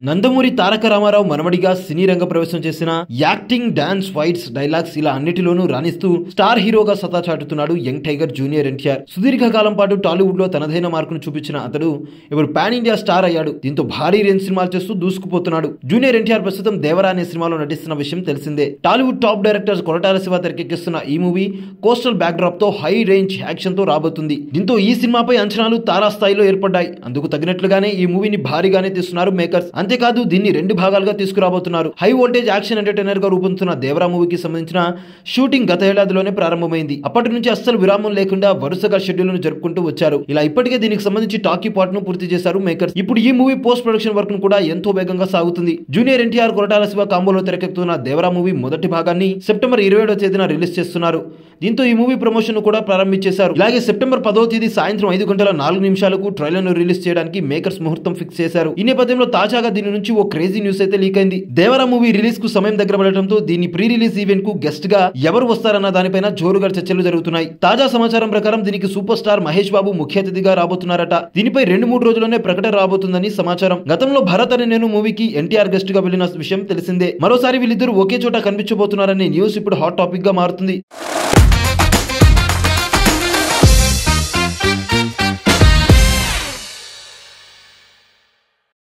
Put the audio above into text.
నందమూరి తారక రామారావు మనవడిగా సినీ రంగ ప్రవేశం చేసిన యాక్టింగ్, డాన్స్, ఫైట్స్, డైలాగ్స్ ఇలా అన్నిటిలోనూ రాణిస్తూ స్టార్ హీరోగా సత్తా చాటుతున్నాడు యంగ్ టైగర్ జూనియర్ ఎన్టీఆర్. సుదీర్ఘకాలం పాటు టాలీవుడ్ లో తనదైన మార్కును చూపించిన అతడు ఇప్పుడు పాన్ ఇండియా స్టార్ అయ్యాడు. దీంతో భారీ రేంజ్ సినిమాలు చేస్తూ దూసుకుపోతున్నాడు. జూనియర్ ఎన్టీఆర్ ప్రస్తుతం దేవరా అనే సినిమాలో నటిస్తున్న విషయం తెలిసిందే. Tollywood top directors Koratala Shiva తెరకెక్కిస్తున్న ఈ మూవీ కోస్టల్ బ్యాక్ డ్రాప్ తో హై రేంజ్ యాక్షన్ తో రాబోతుంది. దీంతో ఈ సినిమాపై అంచనాలు తారాస్థాయిలో ఏర్పడ్డాయి. అందుకు తగినట్లుగానే ఈ మూవీని భారీగానే తీస్తున్నారు మేకర్స్. అంతేకాదు దీన్ని 2 భాగాలుగా తీసుకురాబోతున్నారు. హై వోల్టేజ్ యాక్షన్ ఎంటర్టైనర్ గా రూపొందుతున్న దేవరా మూవీకి సంబంధించిన షూటింగ్ గత ఏడాదిలోనే ప్రారంభమైంది. అప్పటి నుంచి అస్సలు విరామం లేకుండా వరుసగా షెడ్యూల్ ను జరుపుకుంటూ వచ్చారు. ఇలా ఇప్పటికే దీనికి సంబంధించి టాకీ పార్ట్ ను పూర్తి చేశారు మేకర్స్. ఇప్పుడు ఈ మూవీ పోస్ట్ ప్రొడక్షన్ వర్క్ ను కూడా ఎంతో వేగంగా సాగుతుంది. జూనియర్ ఎన్టీఆర్ కొరటాల శివ కాంబోలో తెరకెక్కుతున్న దేవరా మూవీ మొదటి భాగాన్ని సెప్టెంబర్ 27వ తేదీన రిలీజ్ చేస్తున్నారు. దీంతో ఈ మూవీ ప్రమోషన్ కూడా ప్రారంభించేశారు. ఇలాగే సెప్టెంబర్ 10వ తేదీ సాయంత్రం 5:04 ట్రైలర్ ను రిలీజ్ చేయడానికి మేకర్స్ ముహూర్తం ఫిక్స్ చేశారు. ఈ నేపథ్యంలో తాజాగా దీని నుంచి ఓ క్రేజీ న్యూస్ అయితే లీక్ అయింది. దేవరా మూవీ రిలీజ్ కు సమయం దగ్గర పడటంతో దీని ప్రీ రిలీజ్ ఈవెంట్ కు గెస్ట్ గా ఎవరు వస్తారన్న దానిపైన జోరుగా చర్చలు జరుగుతున్నాయి. తాజా సమాచారం ప్రకారం దీనికి సూపర్ స్టార్ మహేష్ బాబు ముఖ్య అతిథిగా రాబోతున్నారట. దీనిపై 2-3 రోజుల్లోనే ప్రకటన రాబోతుందని సమాచారం. గతంలో భరత్ అనే నేను మూవీకి ఎన్టీఆర్ గెస్ట్ గా వెళ్లిన విషయం తెలిసిందే. మరోసారి వీళ్ళిద్దరూ ఒకే చోట కనిపించబోతున్నారనే న్యూస్ ఇప్పుడు హాట్ టాపిక్ గా మారుతుంది.